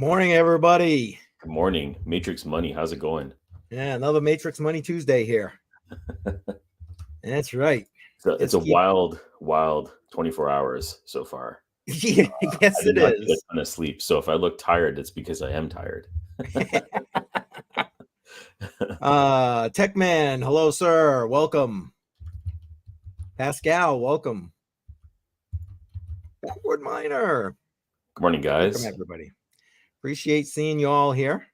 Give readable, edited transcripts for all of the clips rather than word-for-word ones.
morning, everybody. Good morning. Matrix Money. How's it going? Yeah, another Matrix Money Tuesday here. That's right. So it's a wild 24 hours so far. Yeah, yes, it is. I did not get a ton of sleep. So if I look tired, it's because I am tired. Tech Man, hello, sir. Welcome. Pascal, welcome. Backward Miner. Good morning, guys. Welcome, everybody. Appreciate seeing you all here.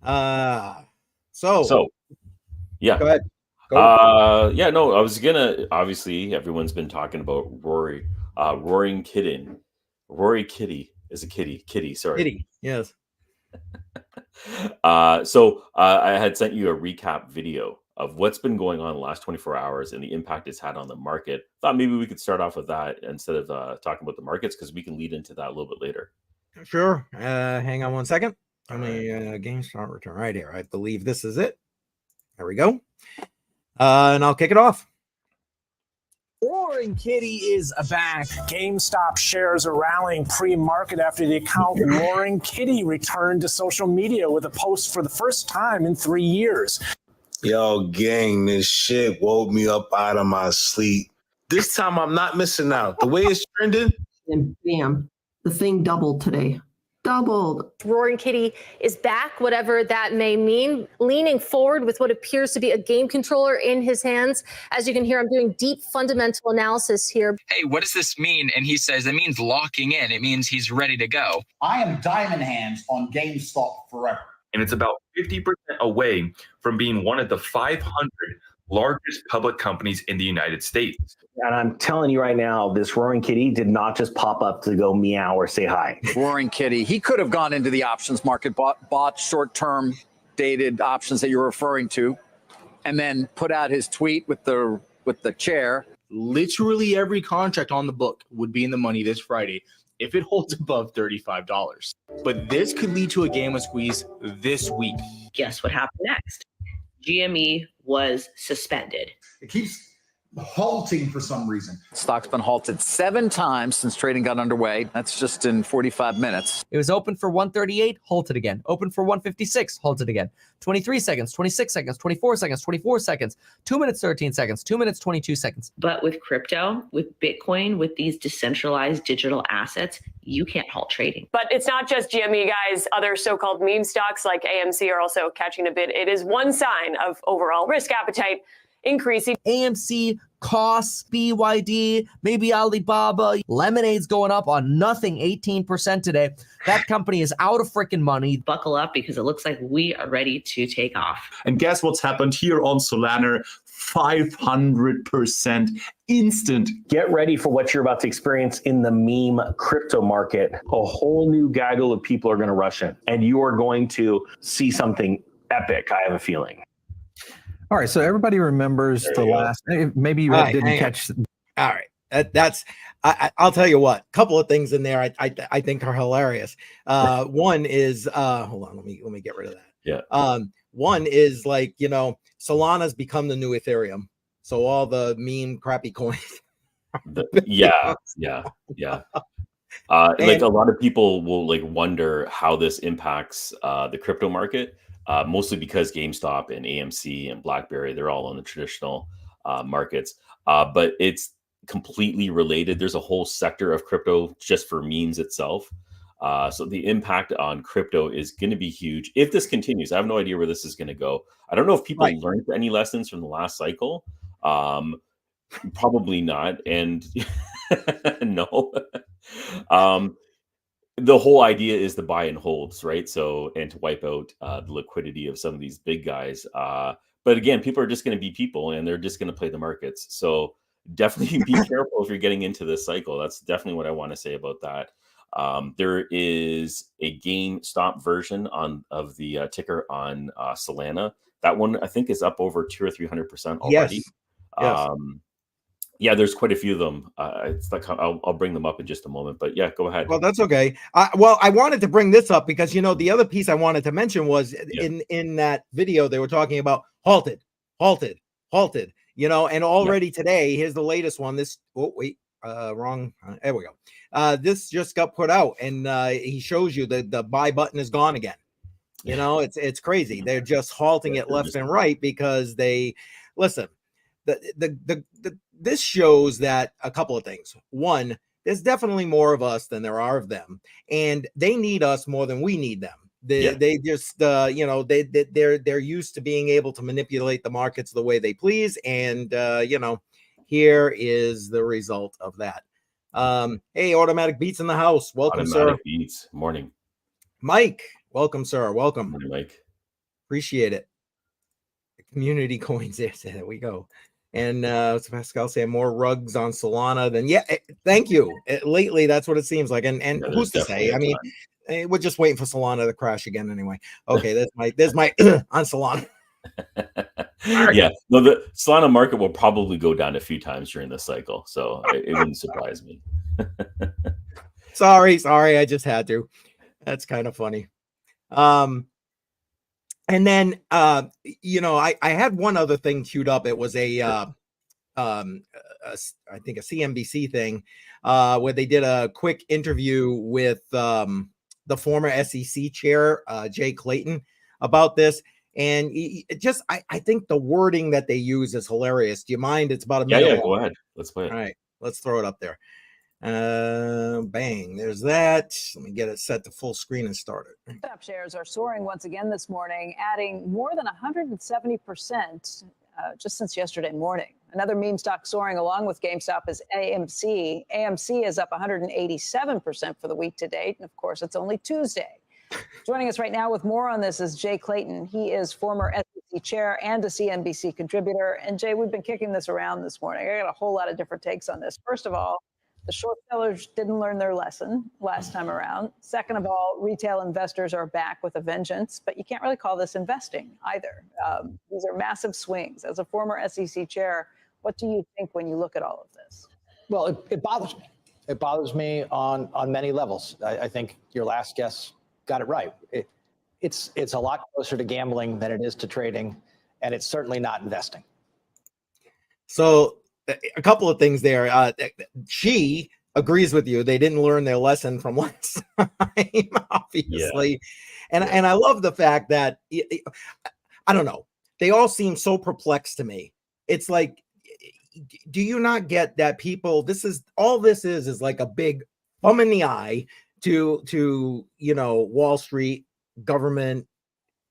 So yeah. Go ahead. Go. No, I was gonna. Obviously, everyone's been talking about Roaring Kitten. Rory Kitty is a kitty. Sorry. Kitty. Yes. I had sent you a recap video of what's been going on the last 24 hours and the impact it's had on the market. Thought maybe we could start off with that instead of talking about the markets, because we can lead into that a little bit later. Sure. Hang on one second. Let me GameStop return right here. I believe this is it. There we go. And I'll kick it off. Roaring Kitty is back. GameStop shares are rallying pre-market after the account Roaring Kitty returned to social media with a post for the first time in 3 years. Yo, gang, this shit woke me up out of my sleep. This time I'm not missing out. The way it's trending. And bam, the thing doubled today. Doubled. Roaring Kitty is back, whatever that may mean, leaning forward with what appears to be a game controller in his hands. As you can hear, I'm doing deep fundamental analysis here. Hey, what does this mean? And he says it means locking in. It means he's ready to go. I am diamond hands on GameStop forever. And it's about 50% away from being one of the 500 largest public companies in the United States. And I'm telling you right now, this Roaring Kitty did not just pop up to go meow or say hi. Roaring Kitty, he could have gone into the options market, bought short-term dated options that you're referring to, and then put out his tweet with the chair. Literally every contract on the book would be in the money this Friday if it holds above $35. But this could lead to a game of squeeze this week. Guess what happened next? GME was suspended. It keeps halting for some reason. Stock's been halted 7 times since trading got underway. That's just in 45 minutes. It was open for 138, halted again. Open for 156, halted again. 23 seconds, 26 seconds, 24 seconds, 24 seconds, 2 minutes, 13 seconds, 2 minutes, 22 seconds. But with crypto, with Bitcoin, with these decentralized digital assets, you can't halt trading. But it's not just GME, guys. Other so-called meme stocks like AMC are also catching a bit. It is one sign of overall risk appetite increasing. AMC, costs, BYD, maybe Alibaba. Lemonade's going up on nothing, 18% today. That company is out of freaking money. Buckle up, because it looks like we are ready to take off. And guess what's happened here on Solana? 500% instant. Get ready for what you're about to experience in the meme crypto market. A whole new gaggle of people are going to rush in, and you are going to see something epic, I have a feeling. All right, so everybody remembers the last. Maybe you didn't catch. All right, that's. I'll tell you what. A couple of things in there I think are hilarious. One is hold on, let me get rid of that. Yeah. One is like, Solana's become the new Ethereum. So all the meme crappy coins. Yeah. Like a lot of people will wonder how this impacts the crypto market. Mostly because GameStop and AMC and BlackBerry, they're all on the traditional markets. But it's completely related. There's a whole sector of crypto just for memes itself. So the impact on crypto is going to be huge if this continues. I have no idea where this is going to go. I don't know if people learned any lessons from the last cycle. Probably not. And no. The whole idea is to buy and holds, right? So, and to wipe out the liquidity of some of these big guys. But again, people are just going to be people, and they're just going to play the markets. So definitely be careful if you're getting into this cycle. That's definitely what I want to say about that. There is a GameStop version of the ticker on Solana. That one I think is up over 200 or 300% already. Yes. Yeah, there's quite a few of them. It's like I'll bring them up in just a moment, but yeah, go ahead. Well, that's okay. Well, I wanted to bring this up because the other piece I wanted to mention was in that video they were talking about halted. And already today, here's the latest one. wrong. There we go. This just got put out, and he shows you the buy button is gone again. You know, it's crazy. They're just halting it left and right because they listen. This shows that a couple of things. One, there's definitely more of us than there are of them, and they need us more than we need them. They just you know, they're used to being able to manipulate the markets the way they please, and you know, here is the result of that. Hey, Automatic Beats in the house. Welcome, Automatic sir. Beats. Morning. Mike, welcome, sir. Welcome. Morning, Mike. Appreciate it. Community coins. There we go. And Pascal saying more rugs on Solana than thank you. Lately, that's what it seems like. And who's to say? I mean, we're just waiting for Solana to crash again anyway. Okay, there's my on Solana. Yeah, no, the Solana market will probably go down a few times during this cycle, so it wouldn't surprise me. Sorry, I just had to. That's kind of funny. And then you know, I had one other thing queued up. It was I think a CNBC thing where they did a quick interview with the former SEC chair, Jay Clayton, about this. And I think the wording that they use is hilarious. Do you mind? It's about a minute. Yeah, go ahead. Let's play it. All right, let's throw it up there. Bang, there's that. Let me get it set to full screen and start it. GameStop shares are soaring once again this morning, adding more than 170% just since yesterday morning. Another meme stock soaring along with GameStop is AMC. AMC is up 187% for the week to date, and of course, it's only Tuesday. Joining us right now with more on this is Jay Clayton. He is former SEC chair and a CNBC contributor. And Jay, we've been kicking this around this morning. I got a whole lot of different takes on this. First of all, the short sellers didn't learn their lesson last time around. Second of all, retail investors are back with a vengeance, but you can't really call this investing either. These are massive swings. As a former SEC chair, what do you think when you look at all of this? Well, it bothers me. It bothers me on many levels. I think your last guest got it right. It's a lot closer to gambling than it is to trading, and it's certainly not investing. So a couple of things there. She agrees with you. They didn't learn their lesson from last time, obviously. Yeah. And I love the fact that, I don't know, they all seem so perplexed to me. It's like, do you not get that people, this is like a big thumb in the eye to you know, Wall Street, government,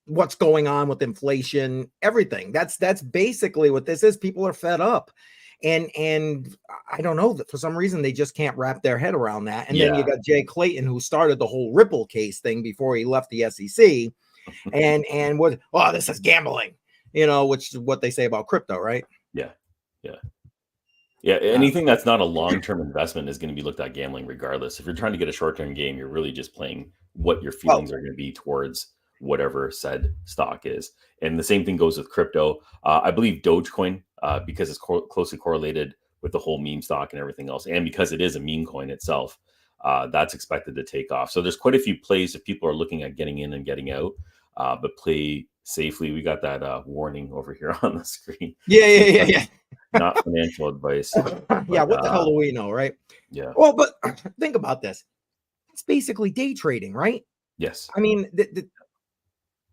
what's going on with inflation, everything. That's basically what this is. People are fed up. And I don't know, that for some reason they just can't wrap their head around that. And then you got Jay Clayton, who started the whole Ripple case thing before he left the SEC, and what? Oh, this is gambling, you know, which is what they say about crypto, right? Yeah. Anything that's not a long-term investment is going to be looked at gambling regardless. If you're trying to get a short-term game, you're really just playing what your feelings are going to be towards whatever said stock is. And the same thing goes with crypto. I believe Dogecoin, because it's closely correlated with the whole meme stock and everything else, and because it is a meme coin itself, that's expected to take off. So there's quite a few plays if people are looking at getting in and getting out, but play safely. We got that warning over here on the screen. Yeah. Not financial advice. Yeah, what the hell do we know, right? Yeah. Well, but think about this. It's basically day trading, right? Yes. I mean,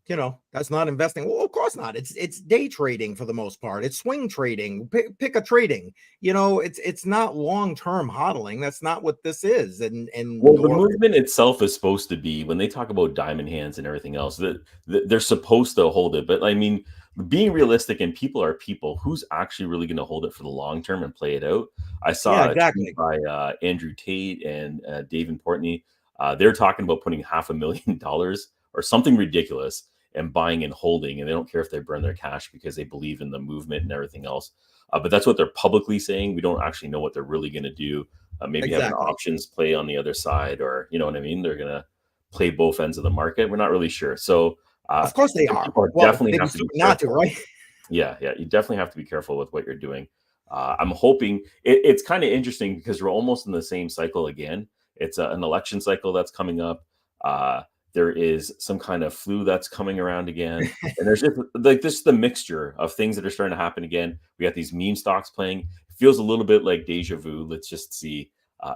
you know, that's not investing. Well, of course not. It's day trading for the most part. It's swing trading. Pick a trading. You know, it's not long-term hodling. That's not what this is. And well, the movement itself is supposed to be, when they talk about diamond hands and everything else, that they're supposed to hold it. But I mean, being realistic, and people are people, who's actually really going to hold it for the long term and play it out? I saw a tweet by Andrew Tate and David Portney. They're talking about putting $500,000 or something ridiculous and buying and holding, and they don't care if they burn their cash because they believe in the movement and everything else. But that's what they're publicly saying. We don't actually know what they're really going to do. Maybe have an options play on the other side, or you know what I mean? They're going to play both ends of the market. We're not really sure. So of course they are. Well, definitely have to be not to, right? Yeah. You definitely have to be careful with what you're doing. I'm hoping it's kind of interesting because we're almost in the same cycle again. It's an election cycle that's coming up. there is some kind of flu that's coming around again. And there's just like this the mixture of things that are starting to happen again. We got these meme stocks playing. It feels a little bit like deja vu. Let's just see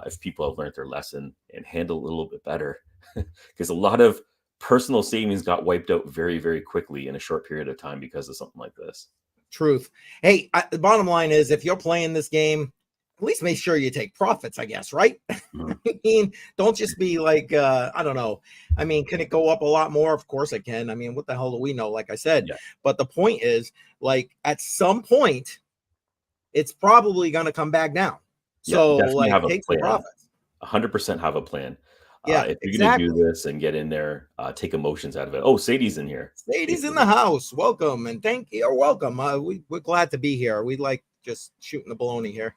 if people have learned their lesson and handle it a little bit better. Because a lot of personal savings got wiped out very, very quickly in a short period of time because of something like this. Truth. Hey, the bottom line is if you're playing this game, at least make sure you take profits, I guess, right? Mm-hmm. I mean, don't just be like, I don't know. I mean, can it go up a lot more? Of course it can. I mean, what the hell do we know? Like I said, but the point is, like, at some point, it's probably going to come back down. So, definitely like, have a take the plan. profits. 100% have a plan. Yeah, if you're exactly. going to do this and get in there, take emotions out of it. Oh, Sadie's in here. Sadie's in the house. Welcome and thank you. You're welcome. We're glad to be here. We like just shooting the baloney here.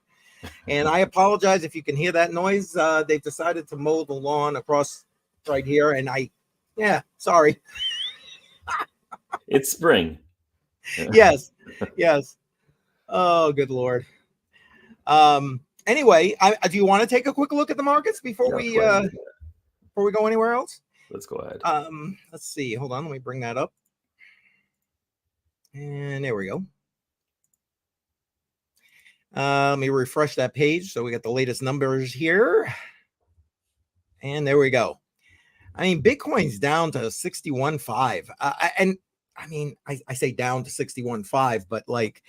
And I apologize if you can hear that noise. They've decided to mow the lawn across right here. And sorry. It's spring. Yes. Oh, good Lord. Anyway, do you want to take a quick look at the markets before we go anywhere else? Let's go ahead. Let's see. Hold on. Let me bring that up. And there we go. Let me refresh that page so we got the latest numbers here. And there we go. I mean, Bitcoin's down to 61.5. And I mean, I say down to 61.5, but like,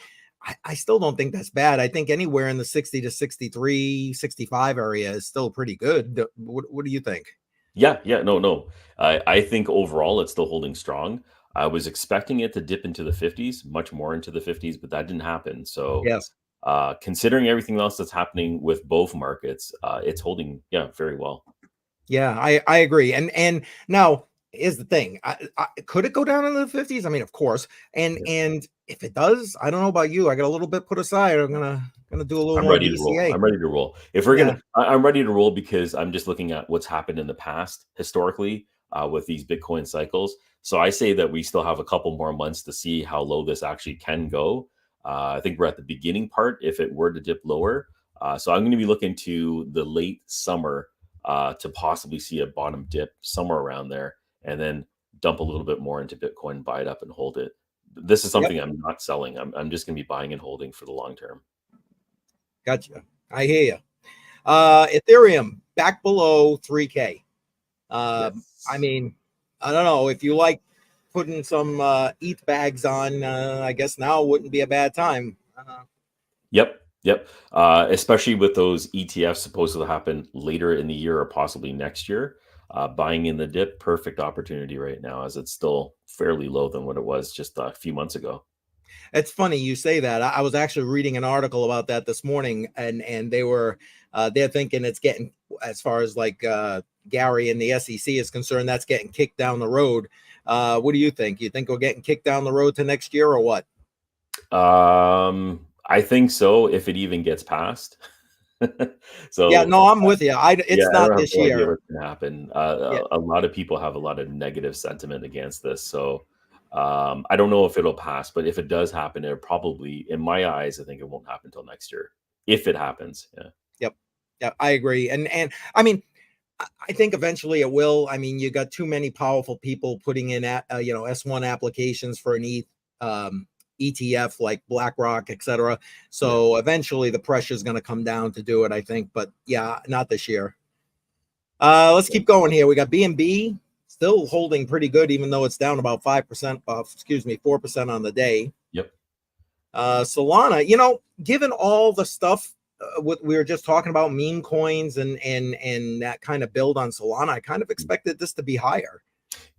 I still don't think that's bad. I think anywhere in the 60 to 63, 65 area is still pretty good. What do you think? Yeah, no. I think overall it's still holding strong. I was expecting it to dip into the 50s, much more into the 50s, but that didn't happen. So yes. Considering everything else that's happening with both markets, it's holding, very well. Yeah, I agree. And now is the thing. Could it go down into the 50s? I mean, of course. And if it does, I don't know about you. I got a little bit put aside. I'm gonna do a little more DCA. I'm ready to roll. If we're I'm ready to roll because I'm just looking at what's happened in the past historically with these Bitcoin cycles. So I say that we still have a couple more months to see how low this actually can go. I think we're at the beginning part if it were to dip lower. So I'm going to be looking to the late summer to possibly see a bottom dip somewhere around there and then dump a little bit more into Bitcoin, buy it up and hold it. This is something I'm not selling. I'm just going to be buying and holding for the long term. Gotcha. I hear you. Ethereum back below 3K. I mean, I don't know if you like putting some ETH bags on. I guess now wouldn't be a bad time. Yep. Especially with those ETFs supposed to happen later in the year or possibly next year. Buying in the dip, perfect opportunity right now as it's still fairly low than what it was just a few months ago. It's funny you say that. I was actually reading an article about that this morning, and they were they're thinking it's getting, as far as like Gary and the SEC is concerned, that's getting kicked down the road. What do you think? You think we're getting kicked down the road to next year or what? I think so, if it even gets passed. So yeah, no, I'm with you. It's not this year. What's going to happen? A lot of people have a lot of negative sentiment against this. So I don't know if it'll pass, but if it does happen, it probably, in my eyes, I think it won't happen until next year. If it happens. Yeah, I agree. And I mean, I think eventually it will. I mean, you got too many powerful people putting in S1 applications for an ETF like BlackRock, etc. So eventually the pressure is going to come down to do it, I think. But yeah, not this year. Let's keep going here. We got BNB still holding pretty good, even though it's down about 4% on the day. Yep. Solana, given all the stuff what we were just talking about, meme coins and that kind of build on Solana, I kind of expected this to be higher.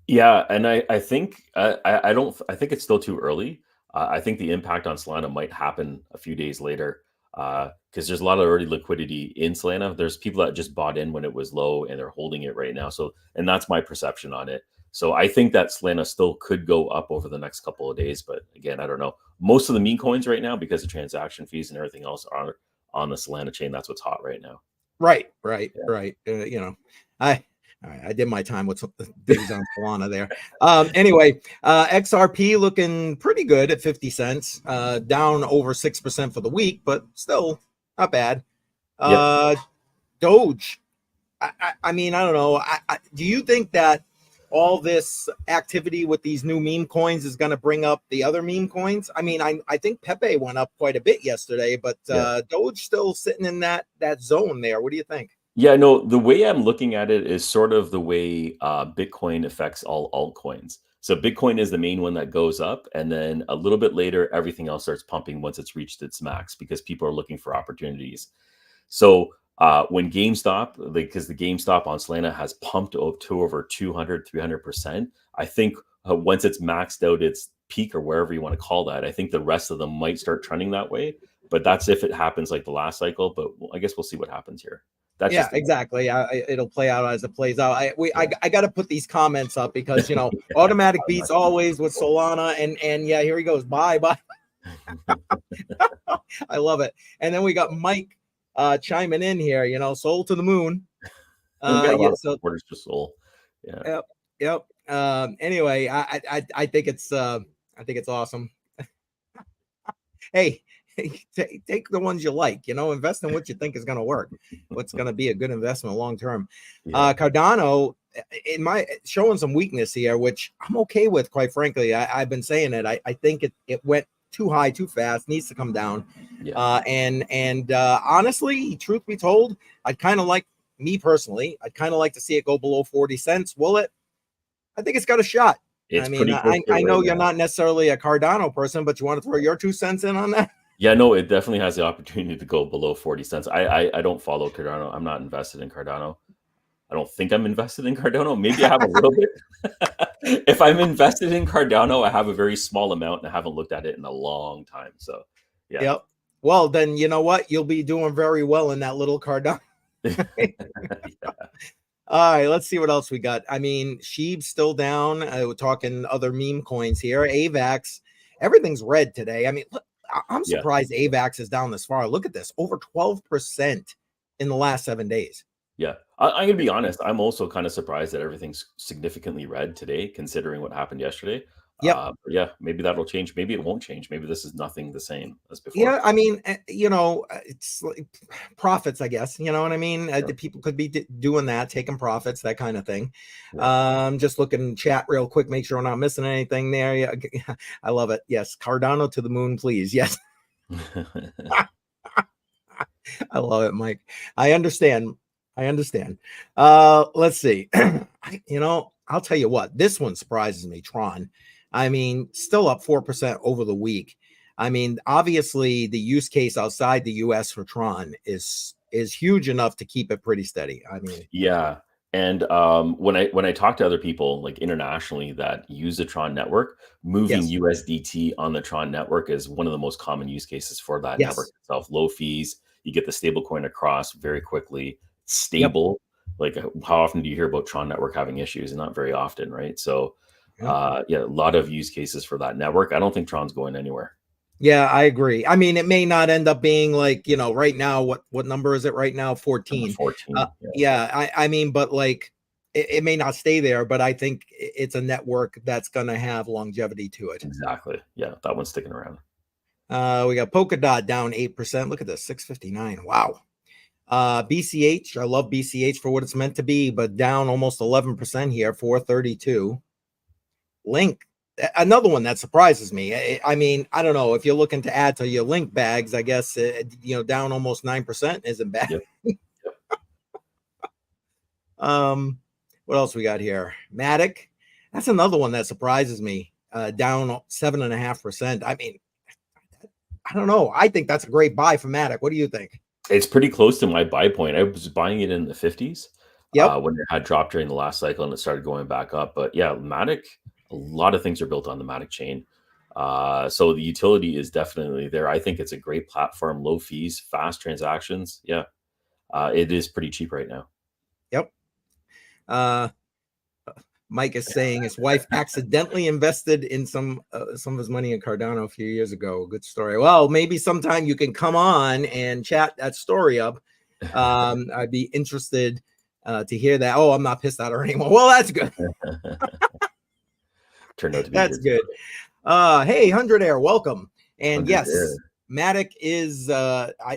Yeah, and I think I think it's still too early. I think the impact on Solana might happen a few days later because there's a lot of already liquidity in Solana. There's people that just bought in when it was low and they're holding it right now. So, and that's my perception on it. So I think that Solana still could go up over the next couple of days. But again, I don't know. Most of the meme coins right now, because of transaction fees and everything else, are on the Solana chain. That's what's hot right now. Right. I did my time with some things on Solana there. Anyway, XRP looking pretty good at 50 cents, down over 6% for the week, but still not bad. Doge. I mean, I don't know. Do you think that all this activity with these new meme coins is going to bring up the other meme coins. I mean, I think Pepe went up quite a bit yesterday, but Doge still sitting in that zone there. What do you think? Yeah, no, the way I'm looking at it is sort of the way Bitcoin affects all altcoins. So Bitcoin is the main one that goes up, and then a little bit later, everything else starts pumping once it's reached its max because people are looking for opportunities. So when GameStop, because the GameStop on Solana has pumped up to over 200, 300%, I think once it's maxed out its peak or wherever you want to call that, I think the rest of them might start trending that way. But that's if it happens like the last cycle. But I guess we'll see what happens here. That's yeah, exactly. It'll play out as it plays out. I got to put these comments up because, you know, automatic beats always with Solana. And yeah, here he goes. Bye. I love it. And then we got Mike chiming in here, you know, soul to the moon. Supporters to soul. Yeah. Yep. Anyway, I think it's awesome. Hey, take the ones you like, you know, invest in what you think is going to work, what's going to be a good investment long term. Cardano, in my showing some weakness here, which I'm okay with, quite frankly. I've been saying it. I think it went too high too fast, needs to come down. Honestly, truth be told, I'd kind of like, me personally, I'd kind of like to see it go below 40 cents. Will it? I think it's got a shot. I mean, I know you're not necessarily a Cardano person, but you want to throw your 2 cents in on that? Yeah, no, it definitely has the opportunity to go below 40 cents. I don't follow Cardano. I'm not invested in Cardano. I don't think I'm invested in Cardano. Maybe I have a little bit. If I'm invested in Cardano, I have a very small amount and I haven't looked at it in a long time. So, yeah. Yep. Well, then you know what? You'll be doing very well in that little Cardano. All right, let's see what else we got. I mean, Sheeb's still down. We're talking other meme coins here. AVAX, everything's red today. I mean, look, I'm surprised AVAX is down this far. Look at this, over 12% in the last 7 days. Yeah, I'm going to be honest. I'm also kind of surprised that everything's significantly red today, considering what happened yesterday. Yeah, maybe that'll change. Maybe it won't change. Maybe this is nothing the same as before. Yeah, I mean, you know, it's like profits, I guess. You know what I mean? The people could be doing that, taking profits, that kind of thing. Just looking chat real quick, make sure we're not missing anything there. Yeah, I love it. Yes, Cardano to the moon, please. Yes. I love it, Mike. I understand. Let's see. You know, I'll tell you what, this one surprises me, Tron. I mean, still up 4% over the week. I mean, obviously the use case outside the US for Tron is huge enough to keep it pretty steady. I mean, yeah. And when I talk to other people like internationally that use the Tron network, moving USDT on the Tron network is one of the most common use cases for that network itself. Low fees, you get the stable coin across very quickly, stable. Like how often do you hear about Tron network having issues? Not very often, right? So a lot of use cases for that network. I don't think Tron's going anywhere. Yeah, I agree. I mean, it may not end up being like, you know, right now, what number is it right now? 14. 14. I mean, but like it may not stay there, but I think it's a network that's going to have longevity to it. Exactly. Yeah, that one's sticking around. We got Polkadot down 8%. Look at this, 659. Wow. BCH, I love BCH for what it's meant to be, but down almost 11% here, 432. Link, another one that surprises me. I mean, I don't know if you're looking to add to your Link bags, I guess, you know, down almost 9% isn't bad. What else we got here? Matic, that's another one that surprises me, down 7.5%. I mean, I don't know. I think that's a great buy for Matic. What do you think? It's pretty close to my buy point. I was buying it in the 50s when it had dropped during the last cycle and it started going back up. But yeah, Matic, a lot of things are built on the Matic chain. So the utility is definitely there. I think it's a great platform, low fees, fast transactions. Yeah, it is pretty cheap right now. Yep. Mike is saying his wife accidentally invested in some of his money in Cardano a few years ago. Good story. Well, maybe sometime you can come on and chat that story up. I'd be interested to hear that. Oh, I'm not pissed at her anymore. Well, that's good. Turned out to be good. Hey, 100 Air, welcome. And yes, Matic is I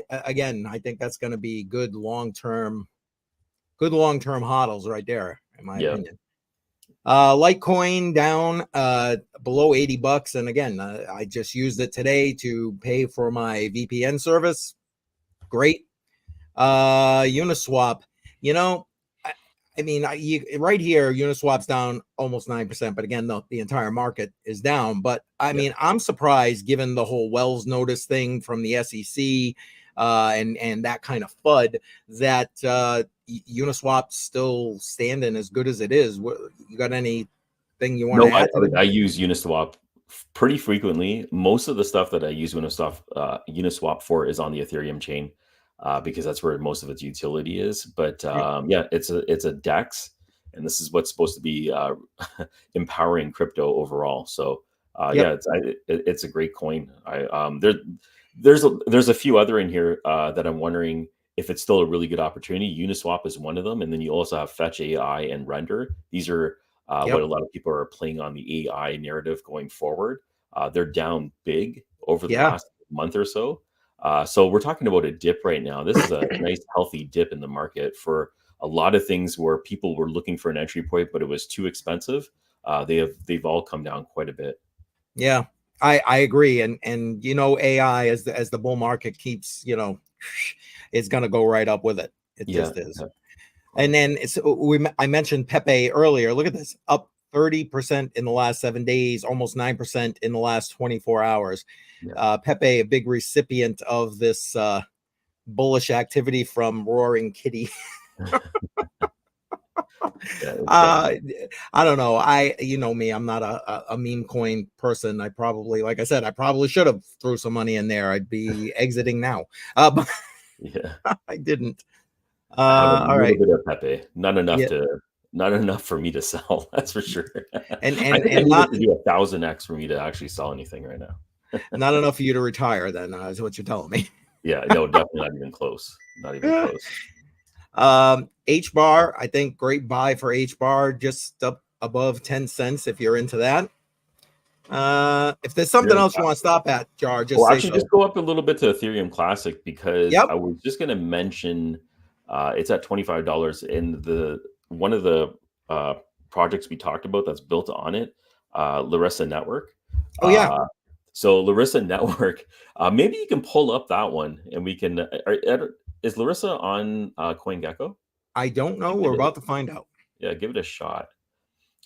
think that's going to be good long-term hodls right there, in my opinion. Litecoin down below 80 bucks. And again, I just used it today to pay for my VPN service. Great. Uniswap, you know, I mean, right here, Uniswap's down almost 9%. But again, the entire market is down. But I mean, I'm surprised given the whole Wells notice thing from the SEC and that kind of FUD that Uniswap's still standing as good as it is. You got anything you want to add? I use Uniswap pretty frequently. Most of the stuff that I use Uniswap for is on the Ethereum chain. Because that's where most of its utility is. But yeah, it's a DEX, and this is what's supposed to be empowering crypto overall. So yeah, it's a great coin. There's a few other in here that I'm wondering if it's still a really good opportunity. Uniswap is one of them, and then you also have Fetch AI and Render. These are what a lot of people are playing on the AI narrative going forward. They're down big over the last month or so. So we're talking about a dip right now. This is a nice, healthy dip in the market for a lot of things where people were looking for an entry point, but it was too expensive. They've all come down quite a bit. Yeah, I agree. And you know, AI as the bull market keeps, you know, it's going to go right up with it. It just is. And then I mentioned Pepe earlier. Look at this, up 30% in the last 7 days, almost 9% in the last 24 hours. Pepe, a big recipient of this bullish activity from Roaring Kitty. I don't know. You know me, I'm not a meme coin person. I probably, like I said, I probably should have threw some money in there. I'd be exiting now. But I didn't. All right. Bit of Pepe, not enough for me to sell. That's for sure. And I think I not need to do 1,000x for me to actually sell anything right now. Not enough for you to retire, then, is what you're telling me. Yeah, no, definitely not even close. Not even close. H-bar, I think great buy for H-bar, just up above 10 cents if you're into that. If there's something else you want to stop at, Jar, just say actually, just go up a little bit to Ethereum Classic because I was just going to mention it's at $25, and one of the projects we talked about that's built on it, Larissa Network. Oh yeah. So Larissa Network, maybe you can pull up that one, and we can. Is Larissa on CoinGecko? I don't know. We're about to find out. Yeah, give it a shot,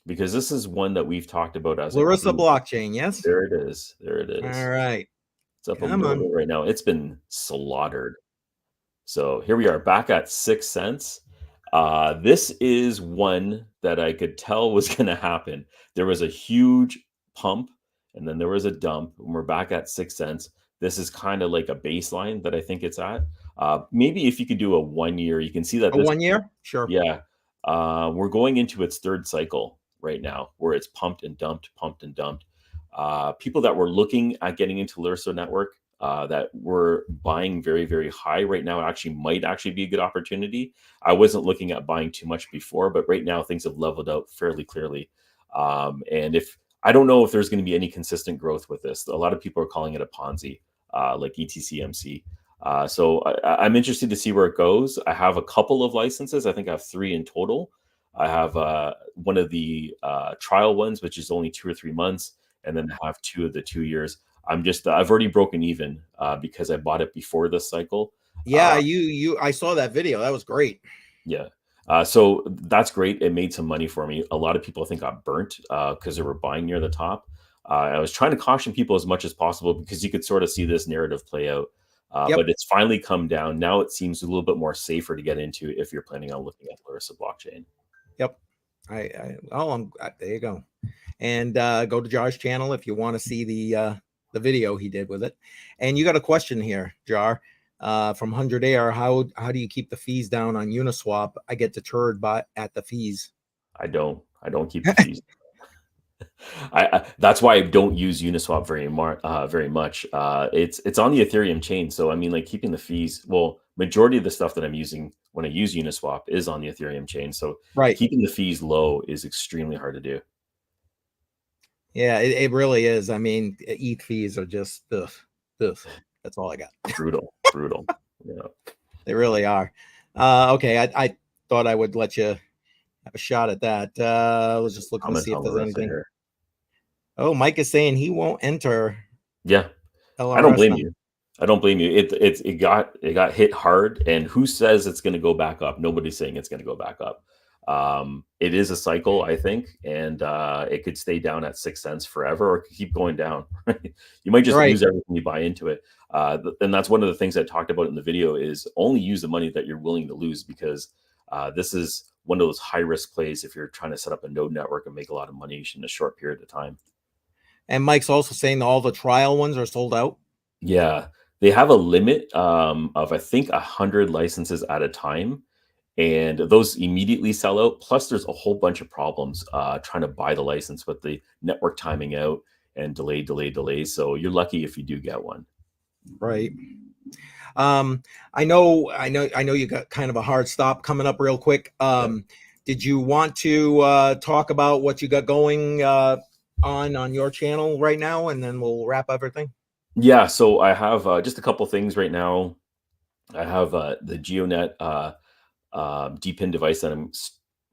because this is one that we've talked about as Larissa blockchain. Yes, there it is. There it is. All right, it's up a little bit right now. It's been slaughtered. So here we are, back at 6 cents. This is one that I could tell was going to happen. There was a huge pump, and then there was a dump, and we're back at 6 cents. This is kind of like a baseline that I think it's at. Maybe if you could do a 1 year, you can see that. 1 year? Sure. Yeah. We're going into its third cycle right now where it's pumped and dumped. People that were looking at getting into Larissa Network that were buying very, very high right now might be a good opportunity. I wasn't looking at buying too much before, but right now things have leveled out fairly clearly. And I don't know if there's going to be any consistent growth with this. A lot of people are calling it a Ponzi, like ETCMC. So I'm interested to see where it goes. I have a couple of licenses. I think I have 3 in total. I have one of the trial ones, which is only 2 or 3 months, and then I have 2 of the 2 years. I've already broken even because I bought it before this cycle. Yeah, I saw that video. That was great. Yeah. So that's great. It made some money for me. A lot of people I think got burnt because they were buying near the top. I was trying to caution people as much as possible because you could sort of see this narrative play out. But it's finally come down. Now it seems a little bit more safer to get into if you're planning on looking at Larissa blockchain. Yep. There you go. And go to Jar's channel if you want to see the video he did with it. And you got a question here, Jar, from 100 Air. How do you keep the fees down on Uniswap? I get deterred at the fees. I don't keep the fees. That's why I don't use Uniswap very much. It's on the Ethereum chain, so I mean, like keeping the fees. Well, majority of the stuff that I'm using when I use Uniswap is on the Ethereum chain, so keeping the fees low is extremely hard to do. Yeah, it really is. I mean, ETH fees are just that's all I got. Brutal. Yeah, they really are. Okay, I thought I would let you have a shot at that. Let's just look and see if there's anything. Here. Oh, Mike is saying he won't enter. Yeah, LRS I don't blame now. you. I don't blame you. It got hit hard, and who says it's going to go back up? Nobody's saying it's going to go back up. It is a cycle, I think, and it could stay down at 6 cents forever, or keep going down. You might just lose everything you buy into it. And that's one of the things I talked about in the video is only use the money that you're willing to lose, because this is one of those high risk plays if you're trying to set up a node network and make a lot of money in a short period of time. And Mike's also saying that all the trial ones are sold out. Yeah, they have a limit of, I think, 100 licenses at a time. And those immediately sell out. Plus, there's a whole bunch of problems trying to buy the license with the network timing out and delays. So you're lucky if you do get one. Right. I know you got kind of a hard stop coming up real quick. Did you want to talk about what you got going on your channel right now, and then we'll wrap everything? Yeah. So I have just a couple things right now. I have the GeoNet DPIN device that I'm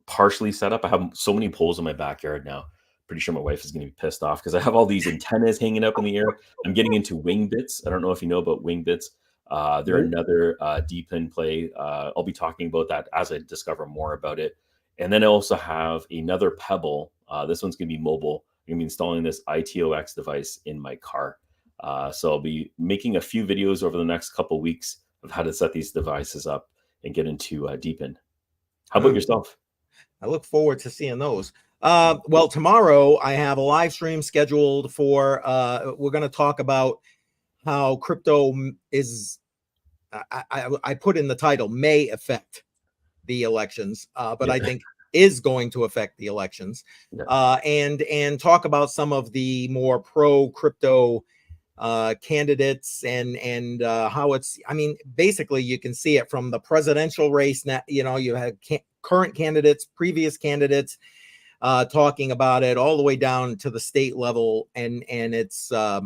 partially set up. I have so many poles in my backyard now. Pretty sure my wife is going to be pissed off because I have all these antennas hanging up in the air. I'm getting into wing bits. I don't know if you know about wing bits. They're another DPIN play. I'll be talking about that as I discover more about it. And then I also have another Pebble. This one's going to be mobile. I'm going to be installing this ITOX device in my car. So I'll be making a few videos over the next couple of weeks of how to set these devices up and get into DPIN. How about yourself? I look forward to seeing those. Well, tomorrow I have a live stream scheduled for, we're going to talk about how crypto is, I put in the title, may affect the elections, but I think is going to affect the elections, and talk about some of the more pro crypto candidates and how it's, I mean, basically you can see it from the presidential race. Now, you know, you have current candidates, previous candidates talking about it all the way down to the state level. And it's, I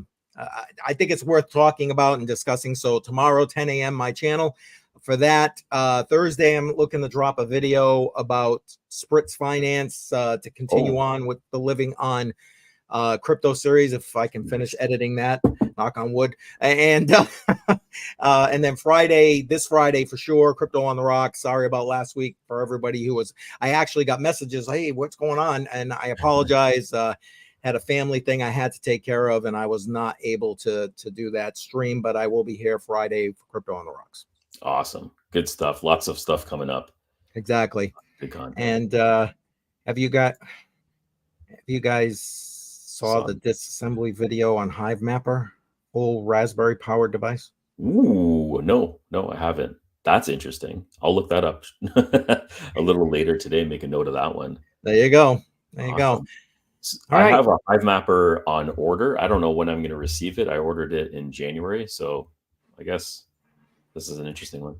think it's worth talking about and discussing. So tomorrow, 10 a.m. my channel for that. Thursday, I'm looking to drop a video about Spritz Finance to continue on with the Living on crypto series, if I can finish editing that, knock on wood. And then this Friday for sure, Crypto on the Rocks. Sorry about last week for everybody who was, I actually got messages, hey, what's going on? And I apologize. Had a family thing I had to take care of, and I was not able to do that stream, but I will be here Friday for Crypto on the Rocks. Awesome. Good stuff. Lots of stuff coming up. Exactly. Good content. And have you guys saw the disassembly video on Hive Mapper, full Raspberry powered device? Ooh, no, I haven't. That's interesting. I'll look that up a little later today. Make a note of that one. There you go. There you go. I have a Hive Mapper on order. I don't know when I'm going to receive it. I ordered it in January, so I guess this is an interesting one.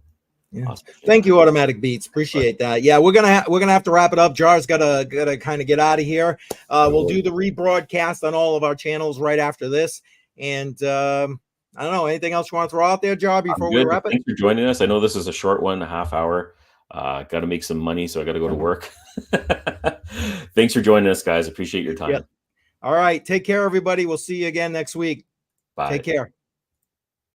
Yeah. Awesome. Thank you, Automatic Beats. Appreciate that. Yeah, we're gonna have to wrap it up. Jar's gotta kind of get out of here. We'll do the rebroadcast on all of our channels right after this. And I don't know, anything else you want to throw out there, Jar, before we wrap it? Thanks for joining us. I know this is a short one, a half hour. Got to make some money, so I got to go to work. Thanks for joining us, guys. Appreciate your time. Yep. All right, take care, everybody. We'll see you again next week. Bye. Take care.